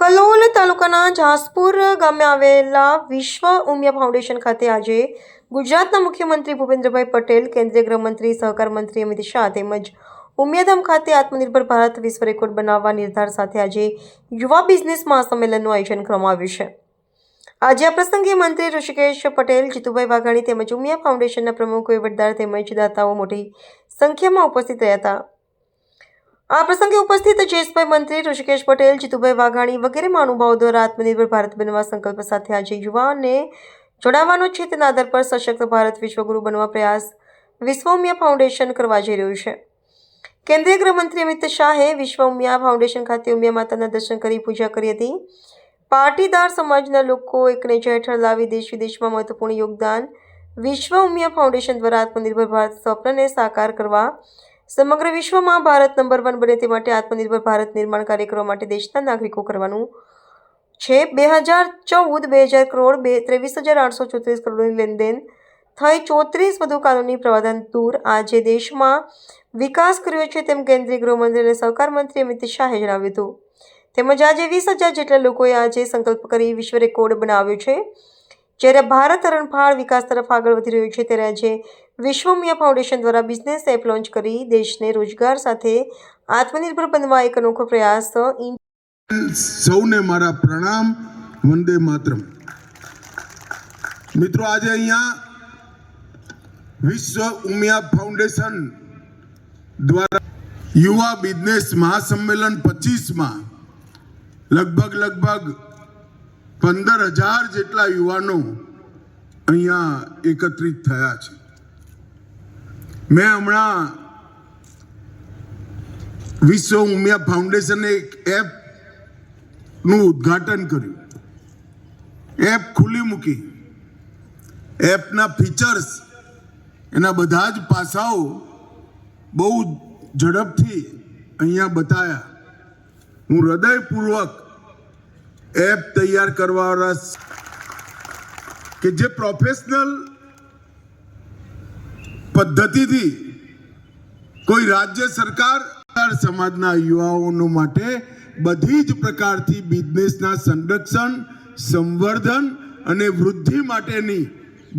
કલોલ તાલુકાના જાસપુર ગામે આવેલા વિશ્વ ઉમિયા ફાઉન્ડેશન ખાતે આજે ગુજરાતના મુખ્યમંત્રી ભૂપેન્દ્રભાઈ પટેલ, કેન્દ્રીય ગૃહમંત્રી, સહકાર મંત્રી અમિત શાહ તેમજ ઉમિયાધામ ખાતે આત્મનિર્ભર ભારત વિશ્વ રેકોર્ડ બનાવવા નિર્ધાર સાથે આજે યુવા બિઝનેસ મહાસંમેલનનું આયોજન કરવામાં આવ્યું છે। આજે આ પ્રસંગે મંત્રી ઋષિકેશ પટેલ, જીતુભાઈ વાઘાણી તેમજ ઉમિયા ફાઉન્ડેશનના પ્રમુખ, વહીવટદાર તેમજ દાતાઓ મોટી સંખ્યામાં ઉપસ્થિત રહ્યા હતા। આ પ્રસંગે ઉપસ્થિત જયેશભાઈ, મંત્રી ઋષિકેશ પટેલ, જીતુભાઈ વાઘાણી વગેરે મહાનુભાવો દ્વારા આત્મનિર્ભર ભારત બનવા સંકલ્પ સાથે આજે યુવાઓને જોડાવાનો છે તેના આધાર પર સશક્ત ભારત વિશ્વગુરુ બનવા પ્રયાસ વિશ્વ ઉમિયા ફાઉન્ડેશન કરવા જઈ રહ્યું છે। કેન્દ્રીય ગૃહમંત્રી અમિત શાહે વિશ્વ ઉમિયા ફાઉન્ડેશન ખાતે ઉમિયા માતાના દર્શન કરી પૂજા કરી હતી। પાટીદાર સમાજના લોકો એક નેજા હેઠળ લાવી દેશ વિદેશમાં મહત્વપૂર્ણ યોગદાન વિશ્વ ઉમિયા ફાઉન્ડેશન દ્વારા આત્મનિર્ભર ભારત સ્વપ્નને સાકાર કરવા સમગ્ર વિશ્વમાં ભારત નંબર 1 બને તે માટે આત્મનિર્ભર ભારત નિર્માણ કાર્ય કરવા માટે દેશના નાગરિકો કરવાનું છે। 2014-2000 કરોડ 23,834 કરોડની લેનદેન થઈ 34 વધુ કાનૂની પ્રાવધાન દૂર આજે દેશમાં વિકાસ કર્યો છે તેમ કેન્દ્રીય ગૃહમંત્રી અને સહકાર મંત્રી અમિત શાહે જણાવ્યું હતું। તેમજ આજે 20,000 જેટલા લોકોએ આજે સંકલ્પ કરી વિશ્વ રેકોર્ડ બનાવ્યો છે। જ્યારે ભારત હરણફાળ વિકાસ તરફ આગળ વધી રહ્યું છે ત્યારે આજે વિશ્વ ઉમિયા ફાઉન્ડેશન દ્વારા બિઝનેસ એપ લોન્ચ કરી દેશને રોજગાર સાથે આત્મનિર્ભર બનવા એક અનોખો પ્રયાસ। સૌને મારા પ્રણામ, વંદે માતરમ। મિત્રો, આજે અહીંયા વિશ્વ ઉમિયા ફાઉન્ડેશન દ્વારા યુવા બિઝનેસ મહાસંમેલન 25માં લગભગ 15,000 જેટલા યુવાનો અહીંયા એકત્રિત થયા છે। મેં હમણાં વિશ્વ ઉમિયા ફાઉન્ડેશને એક એપનું ઉદ્ઘાટન કર્યું, એપ ખુલ્લી મૂકી, એપના ફીચર્સ, એના બધા જ પાસાઓ બહુ ઝડપથી અહીંયા બતાવ્યા। હું હૃદયપૂર્વક એપ તૈયાર કરવાવાળા કે જે પ્રોફેશનલ પદ્ધતિથી કોઈ રાજ્ય સરકાર સમાજના યુવાઓનો માટે બધી જ પ્રકારથી બિઝનેસના સંરક્ષણ, સંવર્ધન અને વૃદ્ધિ માટેની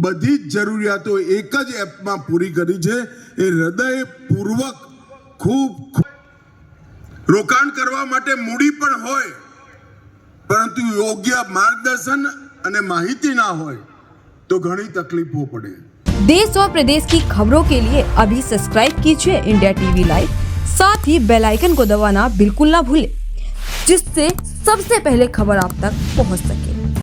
બધી જ જરૂરિયાતો એક જ એપમાં પૂરી કરી છે। એ હૃદયપૂર્વક ખૂબ રોકાણ કરવા માટે મૂડી પણ હોય, પરંતુ યોગ્ય માર્ગદર્શન અને માહિતી ना हो तो घनी तकलीफों पड़े। देश और प्रदेश की खबरों के लिए अभी सब्सक्राइब कीजिए इंडिया टीवी लाइव, साथ ही बेल आइकन को दबाना बिल्कुल ना भूलें, जिससे सबसे पहले खबर आप तक पहुंच सके।